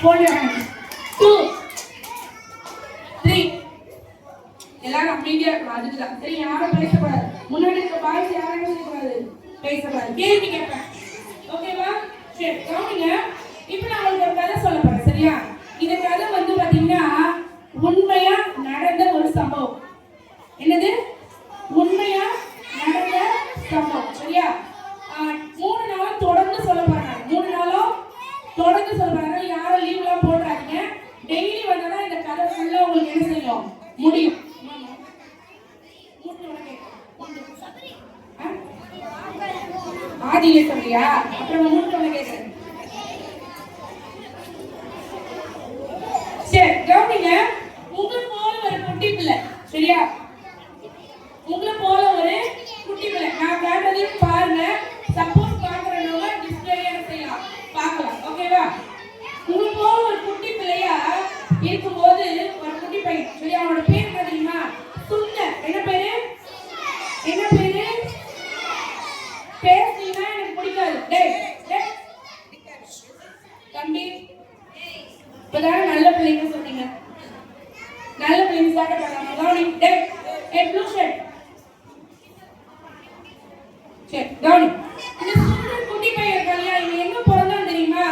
Hold your hands. 2, 3. எல்லாரும் அமைதியா இருக்கணும். அதுக்குதான். சரி, யாரும் பேசக்கூடாது. முன்னாடி இருக்க பாய்ஸ் யாரும் பேசக்கூடாது. பேசக்கூடாது. கேள்வி கேட்பேன். ஓகேவா? சரி, கவனிங்க. இப்போ நான் உங்களுக்கு ஒரு கதை சொல்ல போறேன். சரியா? இந்த கதை வந்து பாத்தீங்கன்னா உண்மையா நடந்த ஒரு சம்பவம். என்னது? உண்மையா நடந்த சம்பவம். சரியா? 3 நாளும் தொடர்ந்து சொல்ல போறாங்க. 3 நாளும் தொடர்ந்து சொல்ல போறாங்க. யாரும் லீவ்லாம் போடுறாங்க. டெய்லி வந்தா இந்த கதை ஃபுல்லா உங்களுக்கு என்ன செய்யும்? முடியும். ஆதியில சொல்றியா? அப்புறம் மூணு கேட்கிறேன். சரி, கவனிங்க. உங்களை போல ஒரு குட்டி பிள்ளை. சரியா? உங்களை போல ஒரு குட்டி பிள்ளை. நான் காட்டுறதையும் பாருங்க. சப்போஸ் பாக்குறவங்க டிஸ்பிளேல செய்யலாம், பார்க்கலாம். ஓகேவா? உங்களை போல ஒரு குட்டி பிள்ளையா இருக்கும்போது ஒரு குட்டி பையன். சரியா? அவனோட பேர் என்ன தெரியுமா? சுந்தர். என்ன பேரு? என்ன பேரு? பேசினா எனக்கு பிடிக்காது. டேய் டேய் தம்பி, இப்பதான் நல்ல பிள்ளைங்க சொன்னீங்க. நல்ல பிள்ளைங்க ஸ்டார்ட் பண்ணாம கவனி. டேய் ஏ ப்ளூ ஷர்ட். சரி, கவனி. இந்த சுந்தர் குட்டி பையன் இருக்காங்க. இவன் எங்க பிறந்தான் தெரியுமா?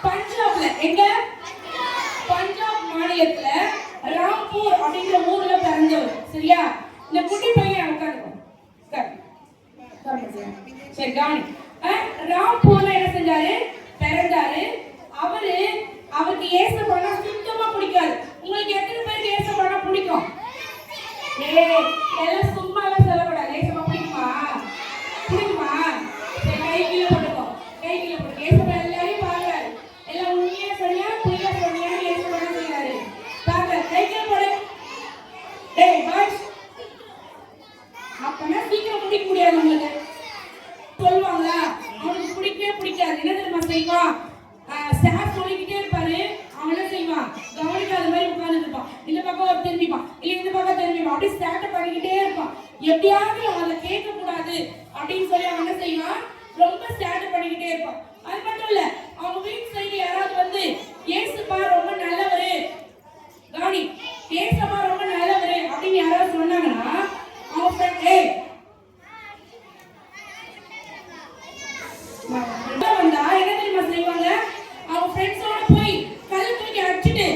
பஞ்சாப்ல. எங்க? பஞ்சாப் மாநிலத்துல ராம்பூர் அப்படிங்கிற ஊர்ல பிறந்தவர். சரியா? இந்த குட்டி பையன் உட்காருங்க. சரி, கவனி. ராம்பூர்ல என்ன செஞ்சாரு? பிறந்தாரு. அவருக்கு ஏசப்பானா சுத்தமா பிடிக்காது. உங்களுக்கு எத்தனை பேருக்கு ஏசப்பானா பிடிக்கும்? எல்லாம் சும்மாவே சொல்லக்கூடாது. ஏசப்பா பிடிக்குமா? பிடிக்குமா? சரி, கை கீழே போட்டுக்கோ. கை கீழே போட்டு ஏசப்பா எல்லாரையும் பாக்குறாரு. எல்லாம் உண்மையா சொன்னியா பொய்யா சொன்னியா ஏசப்பா என்ன செய்யறாரு? பாக்குறாரு. கை கீழே போடு. டேய் பாய்ஸ், அப்பனா சீக்கிரம் முடிக்க முடியாது. உங்களுக்கு சொல்லுவாங்க அவனுக்கு பிடிக்கவே பிடிக்காது. என்ன தெரியுமா செய்வான்? சார் சொல்லிக்கிட்டே இருப்பாரு. அவன் என்ன செய்வான்? கவனிக்காத மாதிரி உட்கார்ந்து இருப்பான். இந்த பக்கம் ஒரு திரும்பிப்பான், இல்ல இந்த பக்கம் திரும்பிப்பான். அப்படியே ஸ்டார்ட் பண்ணிக்கிட்டே இருப்பான். எப்படியாவது அவனை கேட்க கூடாது அப்படின்னு சொல்லி அவன் என்ன செய்வான்? ரொம்ப ஸ்டார்ட் பண்ணிக்கிட்டே இருப்பான். அது மட்டும் இல்ல, அவங்க வீட்டு சைடு யாராவது வந்து ஏசுப்பா ரொம்ப நல்லவரு, கவனி, ஏசப்பா ரொம்ப நல்லவரு அப்படின்னு யாராவது சொன்னாங்கன்னா அவன் ஃப்ரெண்ட் வந்தா என்ன தெரியுமா செய்வாங்க? அவங்க ஃப்ரெண்ட்ஸோட போய் கல் தூக்கி அடிச்சுட்டு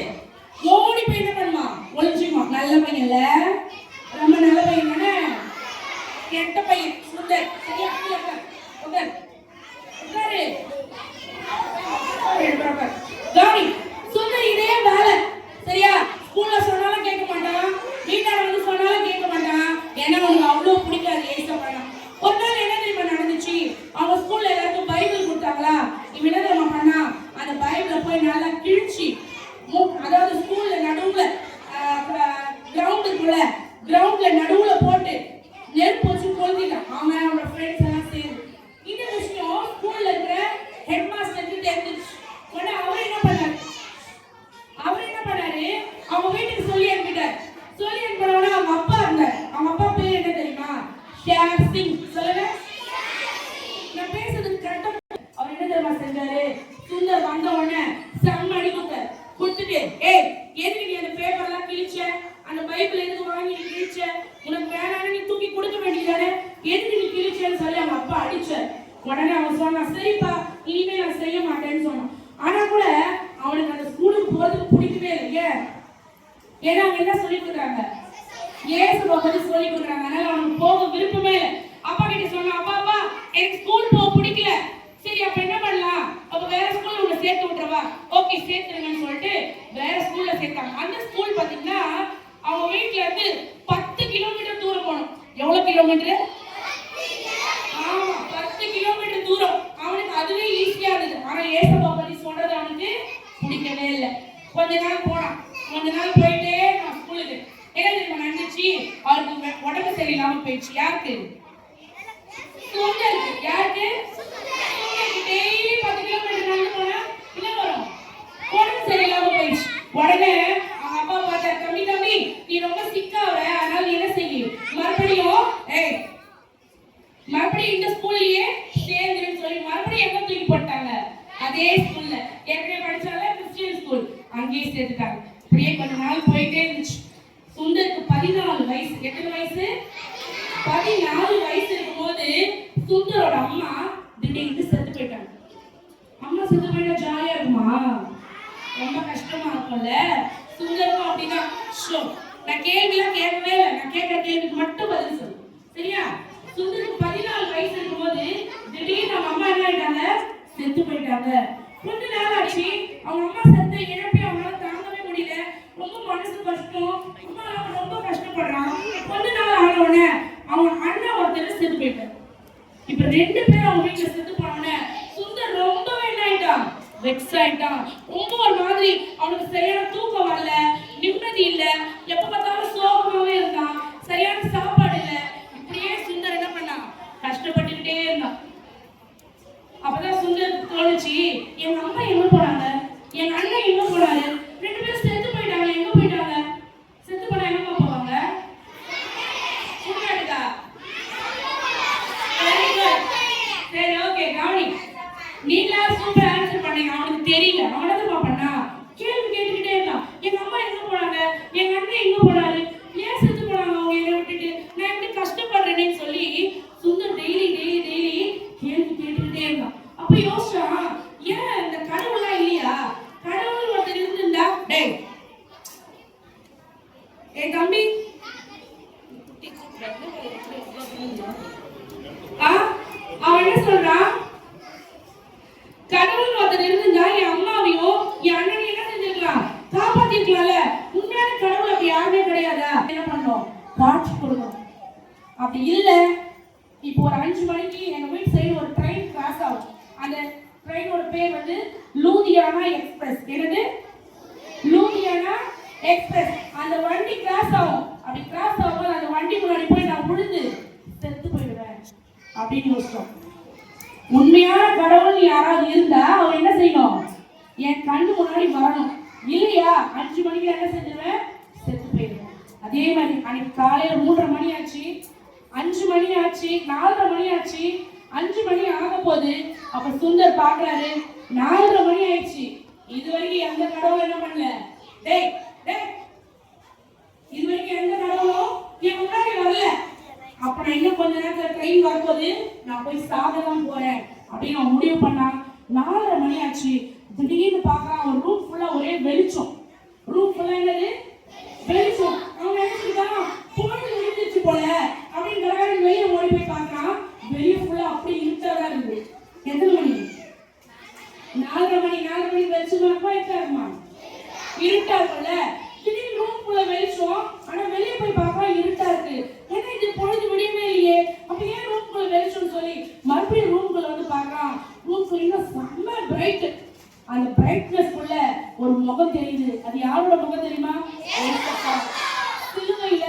ஓடி போய் என்ன பண்ணுவான்? ஒளிஞ்சுக்குவான். நல்ல பையன்ல, ரொம்ப நல்ல பையன் தானே. கெட்ட பையன் சுந்தர். சரியா? உட்காரு உட்காரு. கவனி, சுந்தர் இதே வேலை. சரியா? ஸ்கூல்ல சொன்னாலும் கேட்க மாட்டான், வீட்டால வந்து சொன்னாலும் கேட்க மாட்டான். ஏன்னா அவனுக்கு அவ்வளவு பிடிக்காது ஏசப்பானா. ஒரு நாள் என்ன தெரியுமா நடந்துச்சு? அவங்க ஸ்கூல்ல எல்லாருக்கும் பைபிள் கொடுத்தாங்களா? இவன் என்ன தெரியுமா பண்ணா? அந்த பைபிளை போய் நல்லா கிழிச்சு, அதாவது ஸ்கூல்ல நடுவுல கிரவுண்ட்ல நடுவுல போட்டு நெருப்பு வச்சு கொளுத்திட்டான். அவன் அவனோட ஃப்ரெண்ட்ஸ் எல்லாம் சேர்ந்து. இந்த விஷயம் ஸ்கூல்ல இருக்கிற ஹெட் மாஸ்டருக்கு தெரிஞ்சிச்சு. உடனே அவர் என்ன பண்ணாரு? அவங்க வீட்டுக்கு சொல்லி அனுப்பிட்டார். சொல்லி அனுப்பினோட அவங்க அப்பா இருந்தார். அவங்க அப்பா பேர் என்ன தெரியுமா? ஷேர் சிங். சொல்லுங்க. நான் பேசுறது கரெக்டா? அவர் என்ன தெரியுமா செஞ்சாரு? சுந்தர் வந்த உடனே செம்ம அடி கொடுத்துட்டு, எதுக்கு நீ அந்த பேப்பர் எல்லாம் கிழிச்ச? அந்த பைபிள் எதுக்கு வாங்கி நீ கிழிச்ச? உனக்கு வேணான்னு நீ தூக்கி கொடுக்க வேண்டியதானே? எதுக்கு நீ கிழிச்சன்னு சொல்லி அவங்க அப்பா அடிச்சார். உடனே அவன் சொன்னான், சரிப்பா இனிமே நான் செய்ய மாட்டேன்னு சொன்னான். ஆனா கூட அவனுக்கு அந்த ஸ்கூலுக்கு போறதுக்கு பிடிக்கவே இல்லை. ஏன்னா அவங்க என்ன சொல்லி கொடுக்குறாங்க? ஏசுவை பத்தி சொல்லி கொடுக்குறாங்க. அதனால அவனுக்கு போக விருப்பமே இல்லை. அப்பா கிட்ட சொன்னா, அப்பா எனக்கு ஸ்கூல் போக பிடிக்கல. சரி, அப்ப என்ன பண்ணலாம்? அப்ப வேற ஸ்கூல்ல உங்களை சேர்த்து விட்டுறவா? ஓகே சேர்த்துருங்கன்னு சொல்லிட்டு வேற ஸ்கூல்ல சேர்த்தாங்க. அந்த ஸ்கூல் பாத்தீங்கன்னா அவங்க வீட்டுல இருந்து 10 கிலோமீட்டர் தூரம் போகணும். எவ்வளவு கிலோமீட்டர்? ஆமா, 10 கிலோமீட்டர் தூரம். அவனுக்கு அதுவே ஈஸியா இருந்தது. ஆனா ஏசப்பா பத்தி சொல்றது அவனுக்கு பிடிக்கவே இல்லை. கொஞ்ச நாள் போனான். கொஞ்ச நாள் போயிட்டே நான் ஸ்கூலுக்கு என்ன தெரியுமா நடந்துச்சு? அவருக்கு உடம்பு சரியில்லாம போயிடுச்சு. யாருக்கு? சுந்தருக்கு. யாருக்கு? டெய்லி 10 கிலோமீட்டர் நடந்து போனா என்ன வரும்? உடம்பு சரியில்லாம போயிடுச்சு. உடனே அவங்க அப்பா பார்த்தாரு, தம்பி நீ ரொம்ப சிக்காவற, அதனால என்ன செய்ய? மறுபடியும் இந்த ஸ்கூல்லயே சேர்ந்துன்னு சொல்லி மறுபடியும் எங்க தூக்கி போட்டாங்க? அதே ஸ்கூல்ல ஏற்கனவே படிச்சால கிறிஸ்டியன் அங்கேயே சேர்த்துட்டாங்க. இப்படியே கொஞ்ச நாள் போயிட்டே இருந்துச்சு. சுந்தருக்கு 14 வயசு. எத்தனை வயசு? 14 வயசு இருக்கும்போது சுந்தரோட அம்மா திடீர்னு செத்து போயிட்டாங்க. அம்மா செத்து போயிட்டா ஜாலியா இருக்குமா? ரொம்ப கஷ்டமா இருக்கும்ல. சுந்தருக்கும் அப்படிதான். நான் கேள்விலாம் கேட்கவே இல்லை. நான் கேட்கிற கேள்விக்கு மட்டும் பதில் சொல்லு, சரியா? சுந்தருக்கு 14 வயசு இருக்கும்போது திடீர்னு அவங்க அம்மா என்ன ஆயிட்டாங்க? செத்து போயிட்டாங்க. கொஞ்ச நாள் ஆச்சு. அவங்க அம்மா செத்து இழப்பி அவங்களால தாங்கவே முடியல. ரொம்ப மனசு கஷ்டம். அம்மா ரொம்ப கஷ்டப்படுறான். கொஞ்ச நாள் ஆனவுடனே அவங்க அண்ணன் ஒருத்தர் செத்து போயிட்டார். இப்ப 2 பேரும் அவங்க வீட்டுல செத்து போனோடனே சுந்தர் ரொம்பவே என்ன ஆயிட்டான்? வெக்ஸ் ஆயிட்டான். ரொம்ப ஒரு மாதிரி அவனுக்கு சரியான தூக்கம் வரல, நிம்மதி இல்ல, எப்ப பார்த்தாலும் சோகமாவே இருந்தான், சரியான சாப்பாடு இல்ல. இப்படியே சுந்தர் என்ன பண்ணான்? கஷ்டப்பட்டுக்கிட்டே இருந்தான். அப்பதான் சுந்தருக்கு தோணுச்சு, எங்க அம்மா எங்க போனாங்க, எங்க அண்ணன் எங்க போனாரு, 2 பேரும் செத்து போயிட்டாங்க, எங்க போயிட்டாங்க? செத்து போனா எங்க போவாங்க? சும்மாடுதா? சரி, ஓகே, கவனி. நீங்களா சூப்பர் ஆன்சர் பண்ணீங்க. அவனுக்கு தெரியல. அவனதான் பண்ணா கேள்வி கேட்டுக்கிட்டே இருந்தான். எங்க அம்மா எங்க போனாங்க, எங்க அண்ணன் எங்க போனாரு, ஏன் செத்து போனாங்க அவங்க என்னை விட்டுட்டு, நான் எப்படி கஷ்டப்படுறேன்னு சொல்லி சுந்தர் டெய்லி கேள்வி கேட்டுக்கிட்டே இருந்தான். அப்ப யோசிச்சான், ஏன் இந்த கடவுள்லாம் இல்லையா? கடவுள் ஒருத்தர் இருந்திருந்தா, டேய் தம்பி, அவன் என்ன சொல்றான்? கடவுள் ஒருத்தர் இருந்திருந்தா என் அம்மாவையும் என் அண்ணனையும் என்ன செஞ்சிருக்கலாம்? காப்பாத்திருக்கலாம்ல. உண்மையான கடவுள் அப்படி யாருமே கிடையாதா? என்ன பண்ணோம்? காட்சி கொடுக்கணும். அப்படி இல்ல, இப்போ ஒரு 5 மணிக்கு எங்க வீட்டு சைடு ஒரு ட்ரெயின் கிராஸ் ஆகும். அந்த ட்ரெயினோட பேர் வந்து லூதியானா எக்ஸ்பிரஸ். என்னது? லூதியானா எக்ஸ்பிரஸ். அந்த வண்டி கிராஸ் ஆகும். அப்படி கிராஸ் ஆகும்போது அந்த வண்டி முன்னாடி போய் நான் விழுந்து செத்து போயிடுவேன் அப்படின்னு யோசிச்சோம். உண்மையான கடவுள் யாராவது இருந்தா அவர் என்ன செய்யணும்? என் கண்ணு முன்னாடி வரணும். இல்லையா 5 மணிக்கு என்ன செஞ்சிருவேன்? செத்து போயிடுவேன். அதே மாதிரி அன்னைக்கு காலையில 3:30 மணி ஆச்சு, 5 மணி ஆச்சு, 4:30 மணி ஆச்சு, 5 மணி ஆக போது. அப்ப சுந்தர் பாக்குறாரு, 4:30 மணி ஆயிடுச்சு. இது வரைக்கும் எந்த கடவுளும் என்ன பண்ணல? டேய் டேய், இது வரைக்கும் எந்த கடவுளும் என் முன்னாடி வரல. அப்ப நான் இன்னும் கொஞ்ச நேரத்துல ட்ரெயின் வரும்போது நான் போய் சாகதான் போறேன் அப்படின்னு அவன் முடிவு பண்ணான். 4:30 மணி ஆச்சு. திடீர்னு பாக்குறான், அவன் ரூம் ஃபுல்லா ஒரே வெளிச்சம். ரூம் ஃபுல்லா என்னது? வெளிச்சம். அவன் நினைச்சுக்கிட்டான் பொழுது விழுந்துச்சு போல அப்படின்னு வெளியே ஓடி போய் பாக்குறான். வெளியே ஃபுல்லா அப்படி இருட்டாதான் இருக்கு. எத்தனை மணி? 4:30 மணி. 4:30 மணி வெளிச்சமா இருக்காருமா? இருட்டா இருக்கும்ல. திடீர்னு ரூம் ஃபுல்லா வெளிச்சம். ஆனா வெளியே போய் பாக்குறான் இருட்டா இருக்கு. ஏன்னா இது பொழுது விடியவே இல்லையே, அப்ப ஏன் ரூம் ஃபுல்லா வெளிச்சம்னு சொல்லி மறுபடியும் ரூம்குள்ள வந்து பாக்குறான். ரூம் ஃபுல்லா செம்ம பிரைட். அந்த பிரைட்னஸ் குள்ள ஒரு முகம் தெரியுது. அது யாரோட முகம் தெரியுமா? சிலுவையில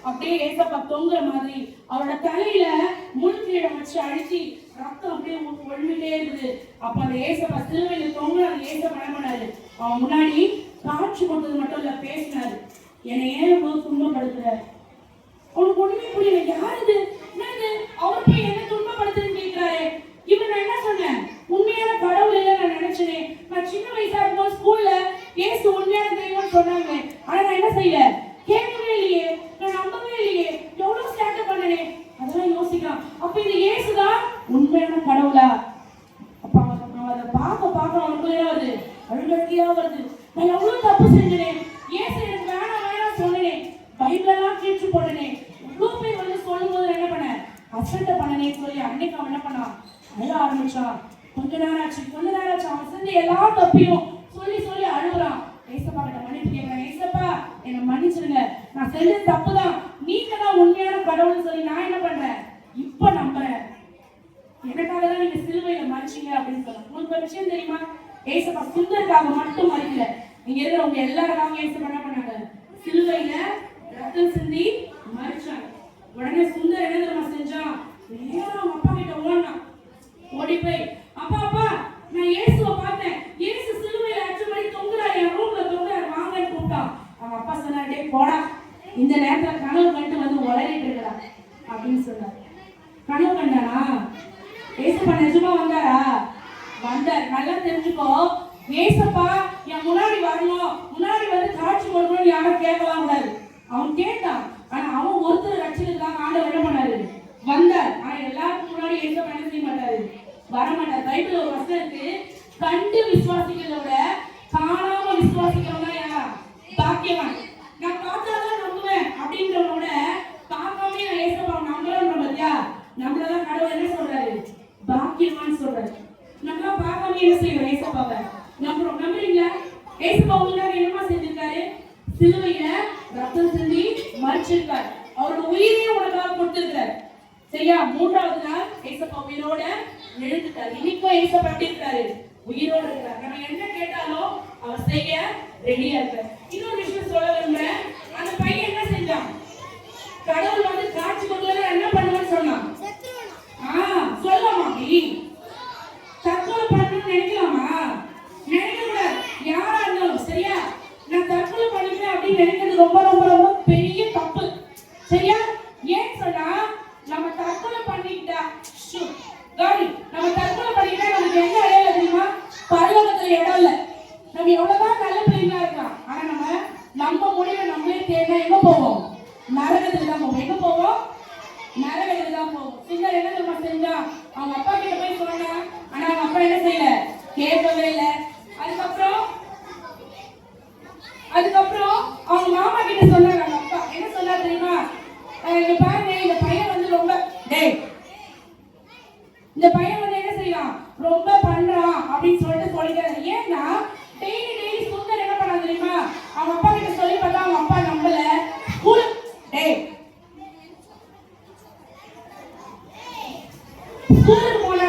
அப்படியே ஏசப்பா தொங்குற மாதிரி அவரோட தலையில முள்கிரீடம் வச்சு அழிச்சு ரத்தம் அப்படியே ஒழுங்கிட்டே இருக்குது. அப்ப அந்த ஏசப்பா சிலுவையில தொங்குற அந்த ஏசப்பா என்ன பண்ணாரு? அவன் முன்னாடி காட்சி கொடுத்தது மட்டும் இல்ல, பேசினாரு. என்னை ஏன் துன்பப்படுத்துற? அவனுக்கு ஒண்ணுமே புரியல. யாரு இது? என்னது? அவர் போய் என்ன துன்பப்படுத்துன்னு கேட்கிறாரு. இவன் நான் என்ன சொன்னேன்? உண்மையான கடவுள் இல்ல நான் நினைச்சேன். நான் சின்ன வயசா இருக்கும்போது ஸ்கூல்ல ஏசு உண்மையான தெய்வம்னு சொன்னாங்க. ஆனா நான் என்ன செய்யல? கேட்கவே இல்லையே, நான் நம்பவே இல்லையே, எவ்வளவு சேட்டை பண்ணனே, அதெல்லாம் யோசிக்கலாம். அப்ப இந்த ஏசுதான் உண்மையான கடவுளா? அப்ப அவன் அதை பார்க்க அவனுக்குள்ளே வருது, அழுகட்டியா வருது. நான் எவ்வளவு தப்பு செஞ்சனேன், ஏசு எனக்கு வேணாம் சொன்னேன், பைபிளெல்லாம் கீழ்ச்சி போட்டனே, இவ்வளவு பேர் வந்து சொல்லும் போது என்ன பண்ண அசட்டை பண்ணனேன்னு சொல்லி அன்னைக்கு அவன் என்ன பண்ணான்? அழ ஆரம்பிச்சான். கொஞ்ச நேரம் ஆச்சு அவன் செஞ்ச எல்லா தப்பையும் சொல்லி அழுகுறான். ஏசப்பா கிட்ட மன்னிப்பு கேட்கிறேன். ஏசப்பா என்னை மன்னிச்சிருங்க, நான் செஞ்ச தப்புதான், நீங்க தான் உண்மையான கடவுள்னு சொல்லி நான் என்ன பண்றேன்? இப்ப நம்புறேன். எனக்காக தான் நீங்க சிலுவையில மறிச்சீங்க அப்படின்னு சொல்ல. உங்களுக்கு ஒரு விஷயம் தெரியுமா? ஏசப்பா சுந்தருக்காக மட்டும் மறிக்கல. நீங்க இருக்கிறவங்க எல்லாருக்காக ஏசப்பா என்ன பண்ணாங்க? சிலுவையில ரத்தம் சிந்தி மறிச்சாங்க. உடனே சுந்தர் என்ன தெரியுமா செஞ்சான்? நேரா அவங்க அப்பா கிட்ட ஓடினான். ஓடி போய், அப்பா நான் இயேசுவை பார்த்தேன், இயேசு சிலுவையில அடிச்சபடி தொங்குறாரு, என் ரூம்ல தொங்குறாரு, வாங்கன்னு கூப்பிட்டான். அவங்க அப்பா சொன்னாரு, போடா, இந்த நேரத்துல கனவு கண்டு வந்து உளறிட்டு இருக்கிறா அப்படின்னு சொன்னார். கனவு கண்டானா? ஏசப்பா நிஜமா வந்தாரா? வந்தார். நல்லா தெரிஞ்சு இருக்கோ, ஏசப்பா என் முன்னாடி வரணும், முன்னாடி வந்து காட்சி கொடுக்கணும்னு யாரும் கேட்கலாம் கூடாது. அவன் கேட்டான். ஆனா அவன் ஒருத்தர் ரட்சிக்கிறதுக்காக ஆண்டவர் என்ன பண்ணாரு? வந்தார். ஆனா எல்லாருக்கும் முன்னாடி ஏசப்பா என்ன செய்ய மாட்டாரு? வர மாட்டார். பைபிள் ஒரு வசனம் இருக்கு, கண்டு விசுவாசிக்கிறத விட காணாம விசுவாசிக்கிறவங்க யாரா? பாக்கியவான். நான் பார்த்தாதான் நம்புவேன் அப்படின்றவனோட பார்க்காம நான் ஏசப்பா நம்புறேன் பத்தியா, நம்மளதான் கடவுள் என்ன சொல்றாரு? பாக்கியவான் சொல்றாரு. நம்மளா பார்க்காம என்ன செய்வோம்? ஏசப்பாவை நம்புறோம். நம்புறீங்களா? ஏசப்பா உங்களுக்கு என்னமா செஞ்சிருக்காரு? சிலுவையில ரத்தம் சிந்தி மரிச்சிருக்காரு. அவரோட உயிரையும் உனக்காக கொடுத்திருக்காரு. சரியா? மூன்றாவது நாள் ஏசப்பா உயிரோட எழுந்துட்டாரு. இன்னைக்கும் ஏசப்பா எப்படி இருக்காரு? உயிரோடு இருக்காரு. நம்ம என்ன கேட்டாலும் அவர் செய்ய ரெடியா இருக்காரு. இன்னொரு விஷயம் சொல்ல விரும்புறேன். அந்த பையன் என்ன செஞ்சான்? கடவுள் வந்து காட்சி கொடுக்கல என்ன பண்ணுவான்னு சொன்னான். சொல்லலாமா? தற்கொலை பண்ணணும்னு நினைக்கலாமா? நினைக்க கூடாது. யாரா இருந்தாலும் சரியா, நான் தற்கொலை பண்ணிக்கிறேன் அப்படின்னு நினைக்கிறது ரொம்ப ரொம்ப ரொம்ப பெரிய தப்பு. சரியா? ஏன் சொன்னா, நம்ம தற்கொலை பண்ணிக்கிட்டா நம்ம தற்கொலை பண்ணிக்கிட்டா நமக்கு எங்க இடையில தெரியுமா? பரலோகத்துல இடம் இல்லை. நம்ம எவ்வளவுதான் நல்ல பிள்ளைங்களா இருக்கலாம், ஆனா நம்ம முடிவை நம்மளே தேடினா எங்க போவோம்? நரகத்துக்கு தான் போவோம். எங்க போவோம்? நரகத்துக்கு தான் போவோம். சிங்கர் என்ன தெரியுமா செஞ்சா? அவங்க அப்பா கிட்ட போய் சொன்னா, ஆனா அவங்க அப்பா என்ன செய்யல? கேட்கவே இல்லை. அதுக்கப்புறம் அவங்க மாமா கிட்ட சொன்னாங்க. அவங்க அப்பா என்ன சொன்னா தெரியுமா? இங்க பாருங்க, இந்த பையன் வந்து ரொம்ப இந்த பையன் வந்து என்ன செய்யலாம், ரொம்ப பண்றான் அப்படின்னு சொல்லிட்டாரு. ஏன்னா டெய்லி சுந்தர் என்ன பண்ணா தெரியுமா? அவங்க அப்பா கிட்ட சொல்லி பார்த்தா அவங்க அப்பா நம்பல. ஸ்கூலுக்கு போனா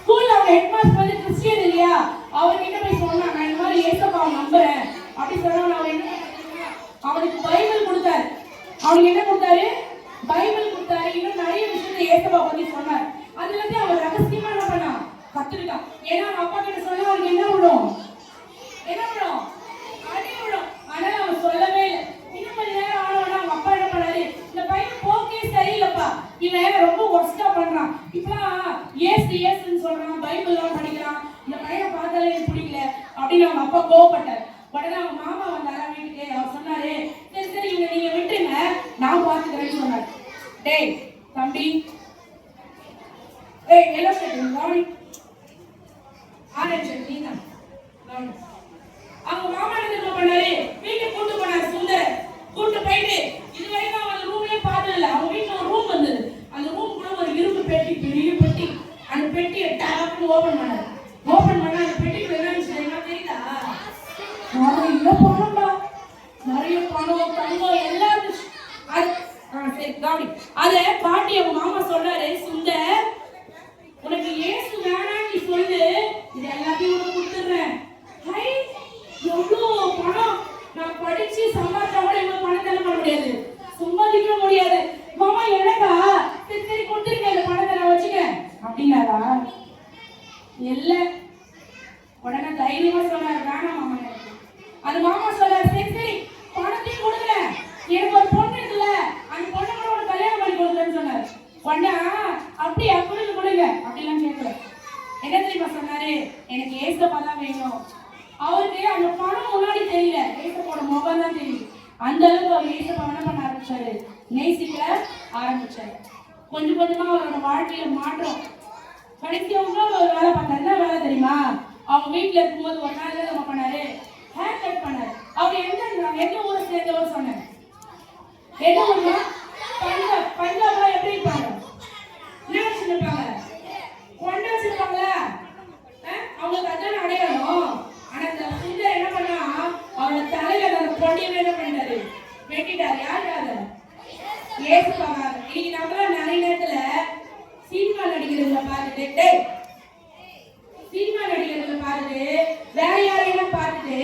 ஸ்கூல்ல அவங்க ஹெட் மாஸ்டர் வந்து கிறிஸ்டியன் இல்லையா, அவர்கிட்ட போய் சொன்னா, நான் இந்த மாதிரி ஏசப்பா நம்புறேன் அப்படி சொன்னா, அவர் என்ன அவனுக்கு பைபிள் கொடுத்தாரு. அவனுக்கு என்ன கொடுத்தாரு? பைபிள் கொடுத்தாரு. இன்னும் நிறைய விஷயத்தை ஏசப்பா பத்தி சொன்னார். அதுல இருந்து அவர் ரகசியமா என்ன பண்ணா? கத்துக்கிட்டான். ஏன்னா அவங்க அப்பா கிட்ட சொன்னா அவனுக்கு என்ன விடும்? அடி விடும். ஆனா அவன் சொல்லவே இல்லை. இன்னும் கொஞ்ச நேரம் ஆனவனா அவங்க அப்பா என்ன பண்ணாரு? இந்த பையன் போக்கே சரியில்லப்பா, இவன் ரொம்ப ஒர்ஸ்டா பண்றான், இப்பெல்லாம் ஏசுன்னு சொல்றான், பைபிள் எல்லாம் படிக்கிறான், இந்த பையனை பார்த்தாலே எனக்கு பிடிக்கல அப்படின்னு அவங்க அப்பா கோவப்பட்டார். உடனே அவங்க மாமா வந்தாரா வீட்டுக்கு. அவர் சொன்னாரு, சரி இவங்க நீங்க விட்டுருங்க, நான் பார்த்துக்கிறேன்னு சொன்னார். டேய் தம்பி, எல்லோ ஷர்ட் கவனி, ஆரஞ்சு ஷர்ட் நீங்க கவனி. அவங்க மாமா என்ன பண்ணாரு? வீட்டுக்கு கூட்டு போனாரு. சுந்தர் கூட்டு போயிட்டு இதுவரைக்கும் அவன் ரூம்லயே பார்த்ததில்ல. அவங்க வீட்டுல ஒரு ரூம் வந்தது. அந்த ரூம் கூட ஒரு இரும்பு பெட்டி, பெரிய பெட்டி. அந்த பெட்டியை டாப்னு ஓபன் பண்ணாரு. ஓபன் பண்ணா அந்த பெட்டிக்குள்ள என்ன இருந்துச்சு தெரியுதா? நிறைய பணம்டா, நிறைய பணம் தங்கம் எல்லாம் இருந்துச்சு. சரி கவனி. அத பாட்டி அவங்க மாமா சொல்றாரு, சுந்தர் உனக்கு ஏசு வேணாம் நீ சொல்லு, இது எல்லாத்தையும் உனக்கு கொடுத்துடுறேன். எவ்வளவு பணம், நான் படிச்சு சம்பாதிச்சா கூட இவ்வளவு பணத்தை பண்ண முடியாது, சம்பாதிக்க முடியாது. மாமா எனக்கா? சரி கொடுத்துருங்க, இந்த பணத்தை நான் வச்சுக்கிறேன் அப்படின்னாரா? இல்ல. உடனே தைரியமா சொன்னாரு, வேணாம் மாமா. அது மாமா சொல்றாரு, சரி பணத்தையும் கொடுக்குறேன், எனக்கு ஒரு பொண்ணு இருக்குல்ல, அந்த பொண்ணு கூட ஒரு கல்யாணம் பண்ணி கொடுக்குறேன்னு சொன்னாரு. உடனே அப்படியே கொடுங்க அப்படிலாம் கேட்கல. என்ன தெரியுமா சொன்னாரு? எனக்கு ஏசப்பா தான் வேணும். அவருக்கு அந்த பணம் முன்னாடி தெரியல, ஏசப்போட முகம் தான் தெரியும். அந்த அளவுக்கு அவர் ஏசப்பா என்ன பண்ண ஆரம்பிச்சாரு? நேசிக்க ஆரம்பிச்சாரு. கொஞ்சம் கொஞ்சமா அவரோட வாழ்க்கையில மாற்றம். கடைசியாக ஒரு வேலை பார்த்தாரு. என்ன வேலை தெரியுமா? அவங்க வீட்டுல இருக்கும்போது ஒரு நாள் என்ன பண்ணாரு? ஹேர் கட் பண்ணாரு. அவர் எந்த ஊரை சேர்ந்தவர் சொன்னார்? என்ன ஊர்ல? பஞ்சாப். பஞ்சாப்ல எப்படி இருப்பாங்க? என்ன வச்சிருப்பாங்க? கொண்ட வச்சிருப்பாங்களா? அவங்களுக்கு அதான் அடையாளம். ஆனா இந்த சுந்தர் என்ன பண்ணா, அவரோட தலையில அந்த கொண்டையை என்ன பண்ணிட்டாரு? வெட்டிட்டாரு. யாருக்காக? ஏசுப்பாங்க. இன்னைக்கு நம்மளாம் நிறைய நேரத்துல சினிமா நடிக்கிறதுல பார்த்துட்டு, சினிமா நடிக்கிறதுல பார்த்துட்டு வேற யாரையும் பார்த்துட்டு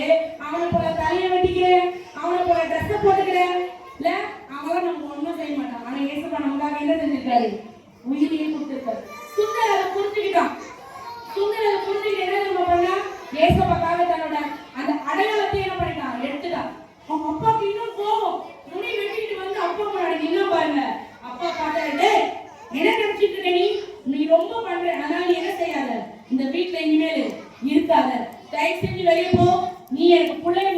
அவனை போல தலையை வெட்டிக்கிறேன், அவனை போல ட்ரெஸ் போட்டுக்கிறேன் இல்ல, அவங்களாம் நம்ம ஒன்றும் செய்ய மாட்டான். ஆனா ஏசப்பா நமக்காக என்ன செஞ்சிருக்காரு? உயிரையே கொடுத்துருக்காரு. சுந்தர் அதை புரிஞ்சுக்கிட்டான். சுந்தர் அதை புரிஞ்சுக்கிட்டு என்ன நம்ம பண்ணா, ஏசப்பாக்காக தன்னோட அந்த அடையாளத்தை என்ன பண்ணிட்டான்? எடுத்துட்டான். அவங்க அப்பாவுக்கு இன்னும் கோவம். முடி வெட்டிட்டு வந்து அப்பா முன்னாடி நின்னா பாருங்க. அப்பா பார்த்தாரு, என்ன நினைச்சிட்டு இருக்க நீ ரொம்ப பண்ற, அதனால நீ என்ன செய்யாத, இந்த வீட்டுல இனிமேல் இருக்காத, தயவு செஞ்சு வெளியே போ. நீ எனக்கு பிள்ளைய